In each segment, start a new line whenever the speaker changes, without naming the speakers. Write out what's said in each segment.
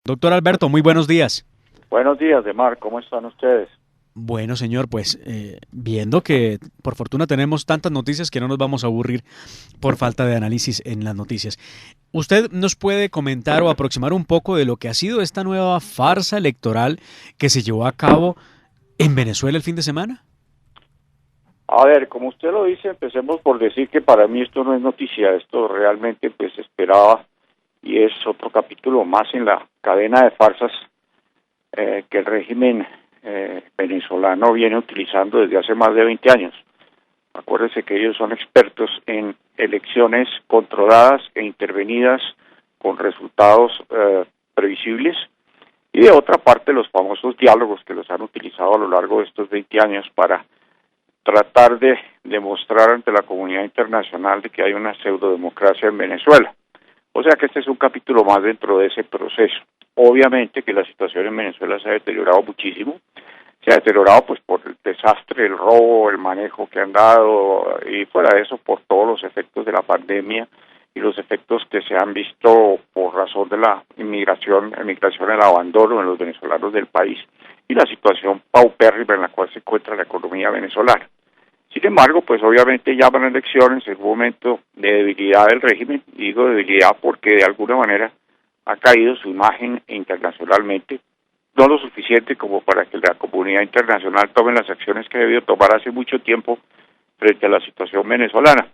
Doctor Alberto, muy buenos días.
Buenos días, Demar, ¿cómo están ustedes?
Bueno, señor, pues viendo que por fortuna tenemos tantas noticias que no nos vamos a aburrir por falta de análisis en las noticias. ¿Usted nos puede comentar o aproximar un poco de lo que ha sido esta nueva farsa electoral que se llevó a cabo en Venezuela el fin de semana?
A ver, como usted lo dice, empecemos por decir que para mí esto no es noticia, esto realmente pues se esperaba y es otro capítulo más en la cadena de farsas que el régimen venezolano viene utilizando desde hace más de 20 años. Acuérdense que ellos son expertos en elecciones controladas e intervenidas con resultados previsibles y de otra parte los famosos diálogos que los han utilizado a lo largo de estos 20 años para tratar de demostrar ante la comunidad internacional de que hay una pseudodemocracia en Venezuela. O sea que este es un capítulo más dentro de ese proceso. Obviamente que la situación en Venezuela se ha deteriorado muchísimo, se ha deteriorado pues por el desastre, el robo, el manejo que han dado y fuera de eso por todos los efectos de la pandemia y los efectos que se han visto por razón de la emigración, el abandono de los venezolanos del país y la situación paupérrima en la cual se encuentra la economía venezolana. Sin embargo, pues obviamente llaman elecciones en un momento de debilidad del régimen, y digo debilidad porque de alguna manera ha caído su imagen internacionalmente, no lo suficiente como para que la comunidad internacional tome las acciones que debió tomar hace mucho tiempo frente a la situación venezolana.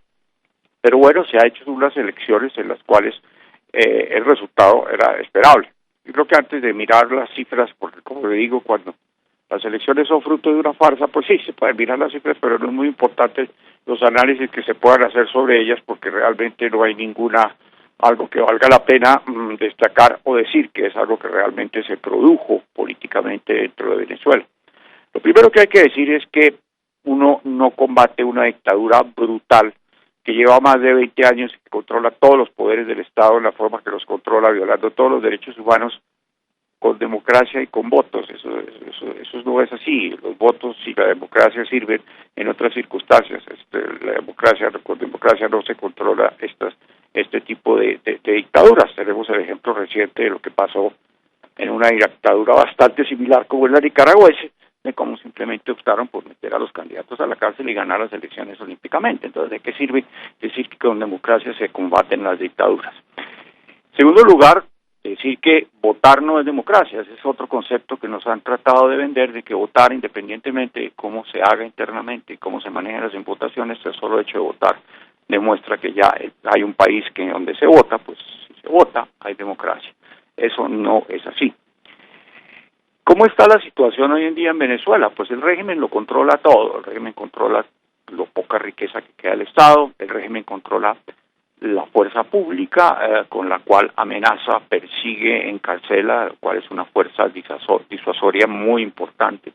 Pero bueno, se ha hecho unas elecciones en las cuales el resultado era esperable. Yo creo que antes de mirar las cifras, porque como le digo, cuando las elecciones son fruto de una farsa, pues sí, se pueden mirar las cifras, pero no es muy importante los análisis que se puedan hacer sobre ellas, porque realmente no hay algo que valga la pena destacar o decir que es algo que realmente se produjo políticamente dentro de Venezuela. Lo primero que hay que decir es que uno no combate una dictadura brutal que lleva más de 20 años y que controla todos los poderes del Estado en la forma que los controla, violando todos los derechos humanos con democracia y con votos. Eso no es así. Los votos y la democracia sirven en otras circunstancias. La democracia, con democracia no se controla este tipo de dictaduras. Tenemos el ejemplo reciente de lo que pasó en una dictadura bastante similar como es la nicaragüense, de cómo simplemente optaron por meter a los candidatos a la cárcel y ganar las elecciones olímpicamente. Entonces, ¿de qué sirve decir que con democracia se combaten las dictaduras? En segundo lugar, decir que votar no es democracia. Ese es otro concepto que nos han tratado de vender, de que votar, independientemente de cómo se haga internamente y cómo se manejan las votaciones, el solo hecho de votar demuestra que ya hay un país que donde se vota, pues si se vota, hay democracia. Eso no es así. ¿Cómo está la situación hoy en día en Venezuela? Pues el régimen lo controla todo, el régimen controla lo poca riqueza que queda del Estado, el régimen controla la fuerza pública con la cual amenaza, persigue, encarcela, lo cual es una fuerza disuasoria muy importante,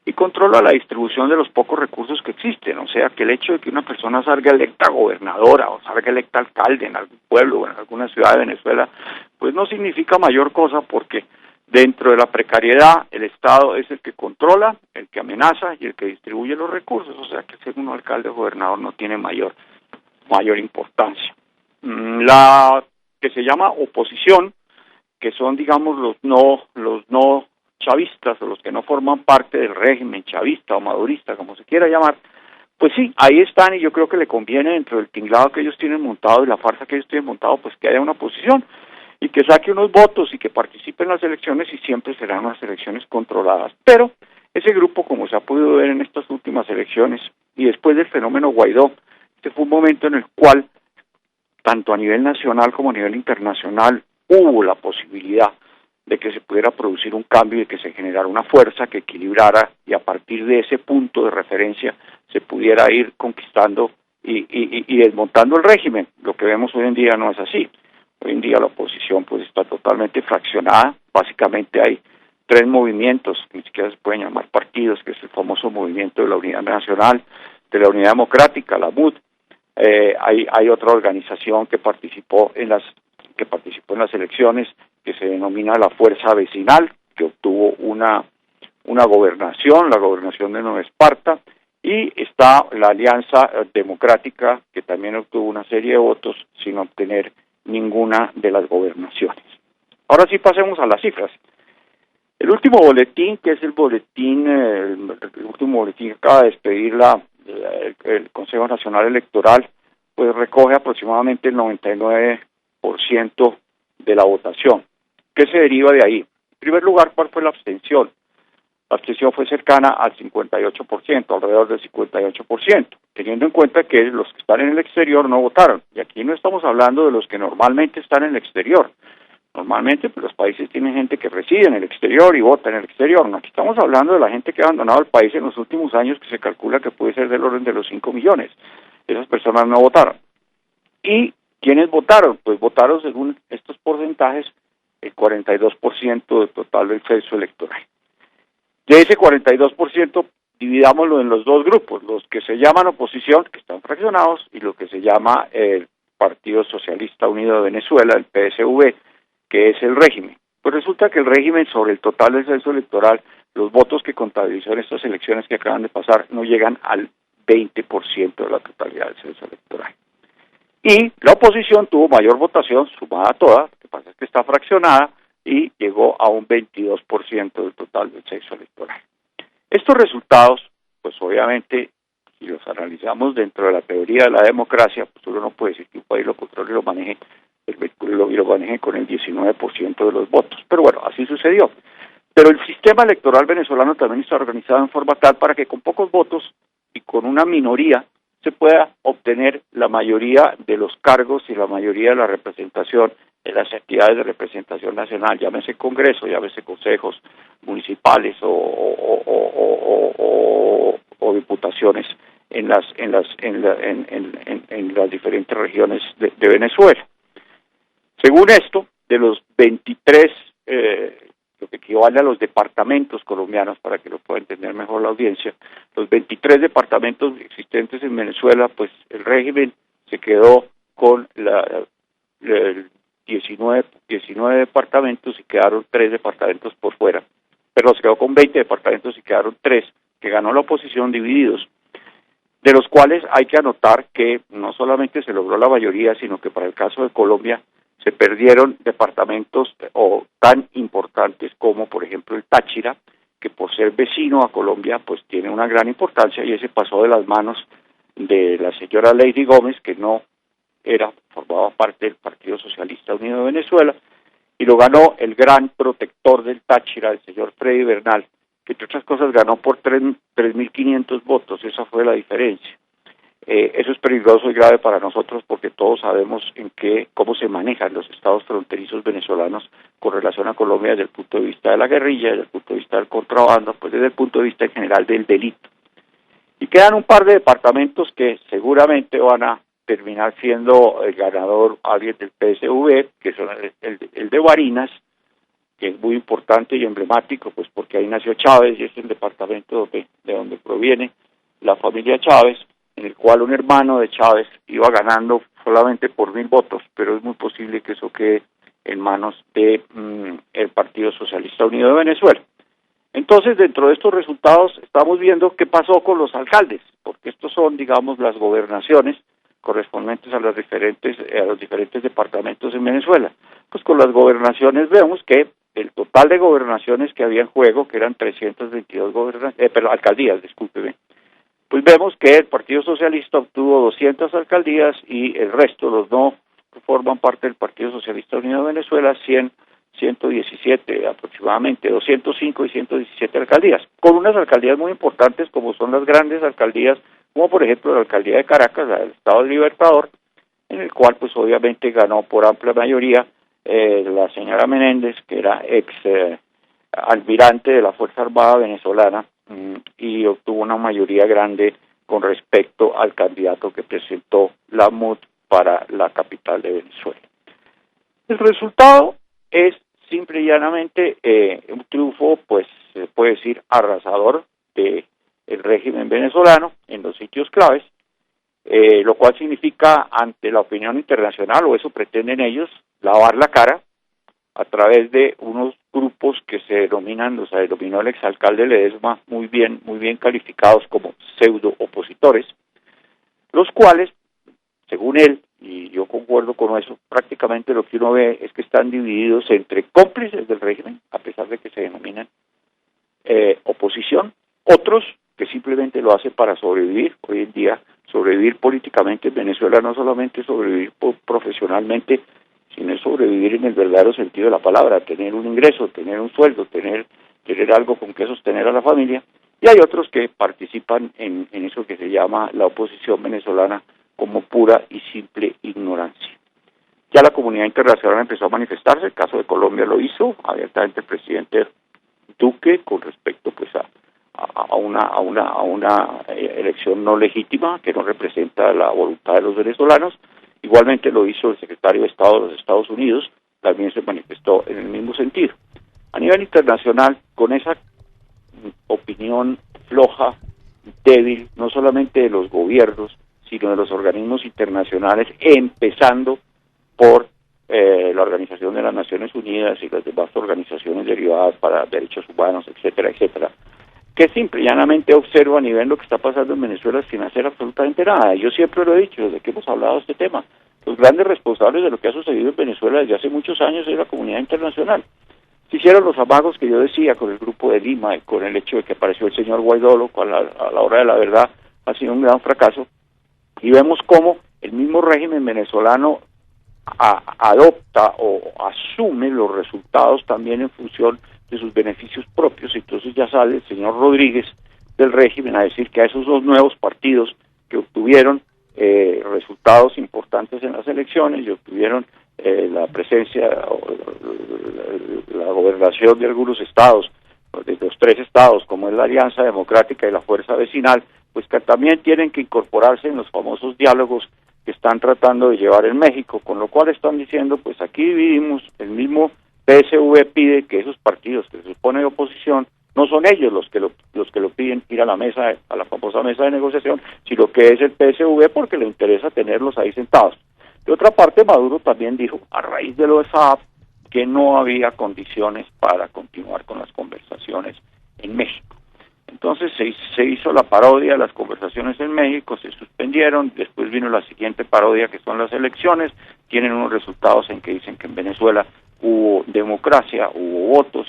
y controla la distribución de los pocos recursos que existen. O sea, que el hecho de que una persona salga electa gobernadora o salga electa alcalde en algún pueblo o en alguna ciudad de Venezuela, pues no significa mayor cosa, porque dentro de la precariedad el Estado es el que controla, el que amenaza y el que distribuye los recursos. O sea, que ser un alcalde o gobernador no tiene mayor importancia. La que se llama oposición, que son, digamos, los no chavistas o los que no forman parte del régimen chavista o madurista, como se quiera llamar, pues sí, ahí están, y yo creo que le conviene, dentro del tinglado que ellos tienen montado y la farsa que ellos tienen montado, pues que haya una oposición y que saque unos votos y que participe en las elecciones, y siempre serán unas elecciones controladas. Pero ese grupo, como se ha podido ver en estas últimas elecciones y después del fenómeno Guaidó, este fue un momento en el cual tanto a nivel nacional como a nivel internacional hubo la posibilidad de que se pudiera producir un cambio y de que se generara una fuerza que equilibrara, y a partir de ese punto de referencia se pudiera ir conquistando y desmontando el régimen. Lo que vemos hoy en día no es así. Hoy en día la oposición pues está totalmente fraccionada. Básicamente hay tres movimientos, que ni siquiera se pueden llamar partidos, que es el famoso movimiento de la Unidad Nacional, de la Unidad Democrática, la MUD. Hay otra organización que participó en las elecciones, que se denomina la Fuerza Vecinal, que obtuvo una gobernación, la gobernación de Nueva Esparta, y está la Alianza Democrática, que también obtuvo una serie de votos sin obtener ninguna de las gobernaciones. Ahora sí pasemos a las cifras. El último boletín, que es el boletín, el último boletín que acaba de expedir el Consejo Nacional Electoral, pues recoge aproximadamente el 99% de la votación. ¿Qué se deriva de ahí? En primer lugar, ¿cuál fue la abstención? La abstención fue cercana al 58%, alrededor del 58%, teniendo en cuenta que los que están en el exterior no votaron. Y aquí no estamos hablando de los que normalmente están en el exterior. Normalmente pues, los países tienen gente que reside en el exterior y vota en el exterior. No, aquí estamos hablando de la gente que ha abandonado el país en los últimos años, que se calcula que puede ser del orden de los 5 millones. Esas personas no votaron. ¿Y quiénes votaron? Pues votaron, según estos porcentajes, el 42% del total del censo electoral. De ese 42%, dividámoslo en los dos grupos, los que se llaman oposición, que están fraccionados, y lo que se llama el Partido Socialista Unido de Venezuela, el PSV, que es el régimen. Pues resulta que el régimen, sobre el total del censo electoral, los votos que contabilizó en estas elecciones que acaban de pasar, no llegan al 20% de la totalidad del censo electoral. Y la oposición tuvo mayor votación, sumada a todas, lo que pasa es que está fraccionada, y llegó a un 22% del total del censo electoral. Estos resultados, pues obviamente, si los analizamos dentro de la teoría de la democracia, pues uno no puede decir que un país lo controle y lo maneje, lo maneje con el 19% de los votos. Pero bueno, así sucedió. Pero el sistema electoral venezolano también está organizado en forma tal para que con pocos votos y con una minoría se pueda obtener la mayoría de los cargos y la mayoría de la representación en las entidades de representación nacional, llámese Congreso, llámese consejos municipales o diputaciones en las diferentes regiones de Venezuela. Según esto, de los 23, lo que equivale a los departamentos colombianos, para que lo pueda entender mejor la audiencia, los 23 departamentos existentes en Venezuela, pues el régimen se quedó con el 19 departamentos y quedaron 3 departamentos por fuera. Pero se quedó con 20 departamentos y quedaron 3 que ganó la oposición divididos, de los cuales hay que anotar que no solamente se logró la mayoría, sino que para el caso de Colombia se perdieron departamentos tan importantes como, por ejemplo, el Táchira, que por ser vecino a Colombia, pues tiene una gran importancia, y ese pasó de las manos de la señora Lady Gómez, que no formaba parte del Partido Socialista Unido de Venezuela, y lo ganó el gran protector del Táchira, el señor Freddy Bernal, que entre otras cosas ganó por 3.500 votos, esa fue la diferencia. Eso es peligroso y grave para nosotros porque todos sabemos cómo se manejan los estados fronterizos venezolanos con relación a Colombia desde el punto de vista de la guerrilla, desde el punto de vista del contrabando, pues desde el punto de vista en general del delito. Y quedan un par de departamentos que seguramente van a terminar siendo el ganador alguien del PSV, que son el de Barinas, que es muy importante y emblemático, pues porque ahí nació Chávez y es el departamento de donde proviene la familia Chávez, en el cual un hermano de Chávez iba ganando solamente por 1.000 votos, pero es muy posible que eso quede en manos de el Partido Socialista Unido de Venezuela. Entonces, dentro de estos resultados, estamos viendo qué pasó con los alcaldes, porque estos son, digamos, las gobernaciones correspondientes a los diferentes departamentos en Venezuela. Pues con las gobernaciones vemos que el total de gobernaciones que había en juego, que eran 322 alcaldías, discúlpeme, pues vemos que el Partido Socialista obtuvo 200 alcaldías y el resto, los no que forman parte del Partido Socialista Unido de Venezuela, 117 aproximadamente, 205 y 117 alcaldías, con unas alcaldías muy importantes como son las grandes alcaldías, como por ejemplo la alcaldía de Caracas, la del Estado del Libertador, en el cual pues obviamente ganó por amplia mayoría la señora Menéndez, que era ex almirante de la Fuerza Armada venezolana, y obtuvo una mayoría grande con respecto al candidato que presentó la MUD para la capital de Venezuela. El resultado es simple y llanamente un triunfo, pues se puede decir arrasador de el régimen venezolano en los sitios claves, lo cual significa ante la opinión internacional, o eso pretenden ellos, lavar la cara a través de unos grupos que se denominó el exalcalde Ledesma, muy bien calificados como pseudo opositores, los cuales, según él y yo concuerdo con eso, prácticamente lo que uno ve es que están divididos entre cómplices del régimen, a pesar de que se denominan oposición, otros que simplemente lo hacen para sobrevivir. Hoy en día, sobrevivir políticamente en Venezuela no solamente sobrevivir profesionalmente, sino sobrevivir en el verdadero sentido de la palabra, tener un ingreso, tener un sueldo, tener algo con que sostener a la familia. Y hay otros que participan en eso que se llama la oposición venezolana como pura y simple ignorancia. Ya la comunidad internacional empezó a manifestarse, el caso de Colombia lo hizo abiertamente el presidente Duque con respecto pues a una elección no legítima que no representa la voluntad de los venezolanos. Igualmente lo hizo el secretario de Estado de los Estados Unidos, también se manifestó en el mismo sentido. A nivel internacional, con esa opinión floja, débil, no solamente de los gobiernos, sino de los organismos internacionales, empezando por la Organización de las Naciones Unidas y las demás organizaciones derivadas para derechos humanos, etcétera, etcétera, que simple y llanamente observa a nivel lo que está pasando en Venezuela sin hacer absolutamente nada. Yo siempre lo he dicho, desde que hemos hablado de este tema, los grandes responsables de lo que ha sucedido en Venezuela desde hace muchos años es la comunidad internacional. Se hicieron los amagos que yo decía con el Grupo de Lima, con el hecho de que apareció el señor Guaidó, lo cual a la hora de la verdad ha sido un gran fracaso, y vemos cómo el mismo régimen venezolano adopta o asume los resultados también en función de sus beneficios propios. Entonces ya sale el señor Rodríguez del régimen a decir que a esos dos nuevos partidos que obtuvieron resultados importantes en las elecciones y obtuvieron la presencia o la gobernación de algunos estados, de los 3 estados, como es la Alianza Democrática y la Fuerza Vecinal, pues que también tienen que incorporarse en los famosos diálogos que están tratando de llevar en México, con lo cual están diciendo, pues aquí dividimos, el mismo PSV pide que esos partidos que se supone de oposición, no son ellos los que lo piden ir a la mesa, a la famosa mesa de negociación, sino que es el PSV porque le interesa tenerlos ahí sentados. De otra parte, Maduro también dijo, a raíz de lo de Saab, que no había condiciones para continuar con las conversaciones en México. Entonces se hizo la parodia de las conversaciones en México, se suspendieron, después vino la siguiente parodia que son las elecciones, tienen unos resultados en que dicen que en Venezuela hubo democracia, hubo votos,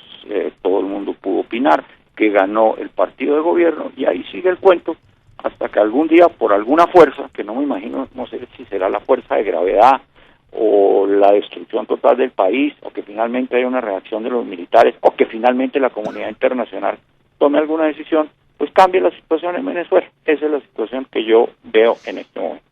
todo el mundo pudo opinar, que ganó el partido de gobierno, y ahí sigue el cuento, hasta que algún día, por alguna fuerza, que no me imagino, no sé si será la fuerza de gravedad, o la destrucción total del país, o que finalmente haya una reacción de los militares, o que finalmente la comunidad internacional tome alguna decisión, pues cambie la situación en Venezuela. Esa es la situación que yo veo en este momento.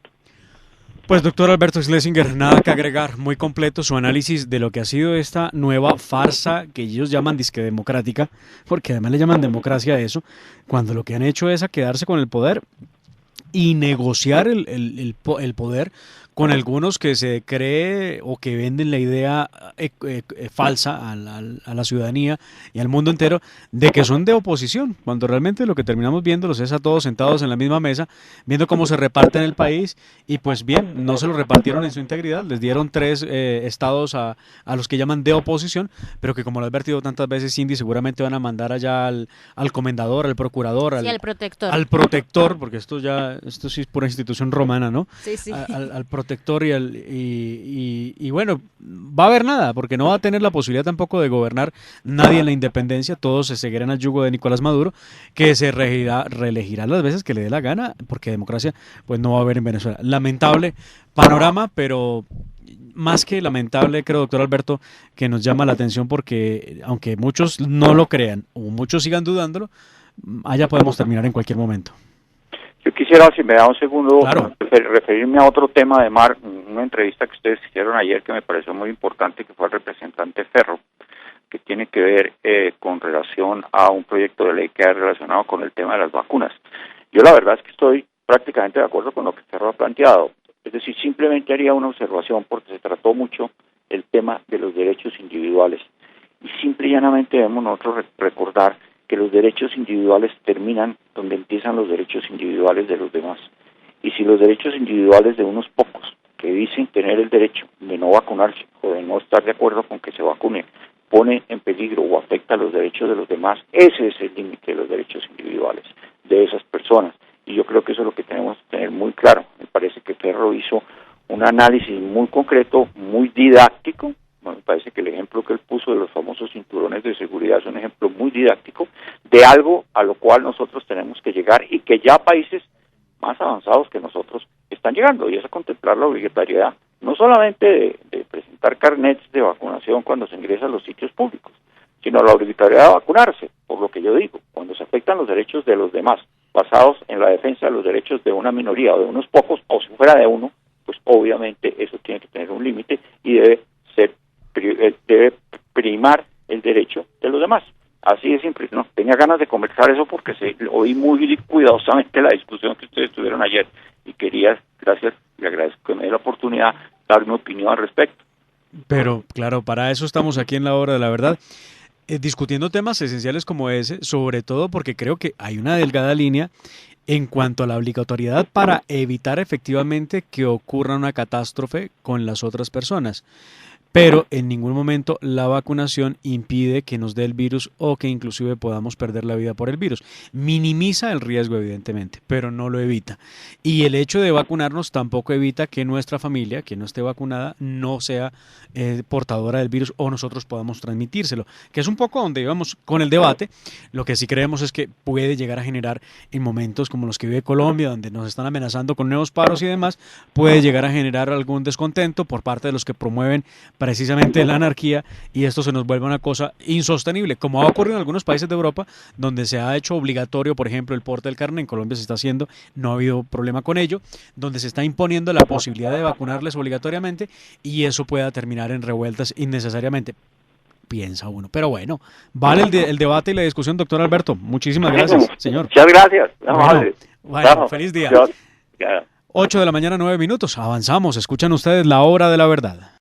Pues doctor Alberto Schlesinger, nada que agregar, muy completo su análisis de lo que ha sido esta nueva farsa que ellos llaman disque democrática, porque además le llaman democracia a eso, cuando lo que han hecho es a quedarse con el poder y negociar el poder con algunos que se cree o que venden la idea falsa a la ciudadanía y al mundo entero de que son de oposición, cuando realmente lo que terminamos viéndolos es a todos sentados en la misma mesa, viendo cómo se reparten el país, y pues bien, no se lo repartieron en su integridad, les dieron 3 estados a los que llaman de oposición, pero que como lo ha advertido tantas veces Cindy, seguramente van a mandar allá al comendador, al procurador,
al protector.
Al protector, porque esto sí es pura institución romana, ¿no?
Sí, sí.
Al protector y bueno, va a haber nada, porque no va a tener la posibilidad tampoco de gobernar nadie en la independencia, todos se seguirán al yugo de Nicolás Maduro, que se reelegirá las veces que le dé la gana, porque democracia pues no va a haber en Venezuela. Lamentable panorama, pero más que lamentable, creo, doctor Alberto, que nos llama la atención porque aunque muchos no lo crean o muchos sigan dudándolo, allá podemos terminar en cualquier momento.
Yo quisiera, si me da un segundo,
claro,
referirme a otro tema de una entrevista que ustedes hicieron ayer que me pareció muy importante, que fue el representante Ferro, que tiene que ver con relación a un proyecto de ley que ha relacionado con el tema de las vacunas. Yo la verdad es que estoy prácticamente de acuerdo con lo que Ferro ha planteado, es decir, simplemente haría una observación porque se trató mucho el tema de los derechos individuales, y simple y llanamente debemos nosotros recordar que los derechos individuales terminan donde empiezan los derechos individuales de los demás. Y si los derechos individuales de unos pocos que dicen tener el derecho de no vacunarse o de no estar de acuerdo con que se vacune pone en peligro o afecta los derechos de los demás, ese es el límite de los derechos individuales de esas personas. Y yo creo que eso es lo que tenemos que tener muy claro. Me parece que Ferro hizo un análisis muy concreto, muy didáctico. Me parece que el ejemplo que él puso de los famosos cinturones de seguridad es un ejemplo muy didáctico de algo a lo cual nosotros tenemos que llegar y que ya países más avanzados que nosotros están llegando, y es a contemplar la obligatoriedad no solamente de presentar carnets de vacunación cuando se ingresa a los sitios públicos, sino la obligatoriedad de vacunarse, por lo que yo digo, cuando se afectan los derechos de los demás, basados en la defensa de los derechos de una minoría o de unos pocos, o si fuera de uno, pues obviamente eso tiene que tener un límite y debe primar el derecho de los demás. Así de simple. No tenía ganas de conversar eso porque oí muy cuidadosamente la discusión que ustedes tuvieron ayer y quería, gracias, le agradezco que me dé la oportunidad, dar mi opinión al respecto.
Pero claro, para eso estamos aquí en La Hora de la Verdad, discutiendo temas esenciales como ese, sobre todo porque creo que hay una delgada línea en cuanto a la obligatoriedad para evitar efectivamente que ocurra una catástrofe con las otras personas. Pero en ningún momento la vacunación impide que nos dé el virus o que inclusive podamos perder la vida por el virus. Minimiza el riesgo, evidentemente, pero no lo evita. Y el hecho de vacunarnos tampoco evita que nuestra familia, que no esté vacunada, no sea portadora del virus o nosotros podamos transmitírselo, que es un poco donde íbamos con el debate. Lo que sí creemos es que puede llegar a generar en momentos como los que vive Colombia, donde nos están amenazando con nuevos paros y demás, puede llegar a generar algún descontento por parte de los que promueven precisamente la anarquía, y esto se nos vuelve una cosa insostenible, como ha ocurrido en algunos países de Europa, donde se ha hecho obligatorio, por ejemplo, el porte del carnet. En Colombia se está haciendo, no ha habido problema con ello, donde se está imponiendo la posibilidad de vacunarles obligatoriamente, y eso pueda terminar en revueltas innecesariamente, piensa uno. Pero bueno, vale el debate y la discusión, doctor Alberto. Muchísimas gracias, señor.
Muchas gracias.
Bueno, feliz día. 8 de la mañana, 9 minutos. Avanzamos. Escuchan ustedes La Hora de la Verdad.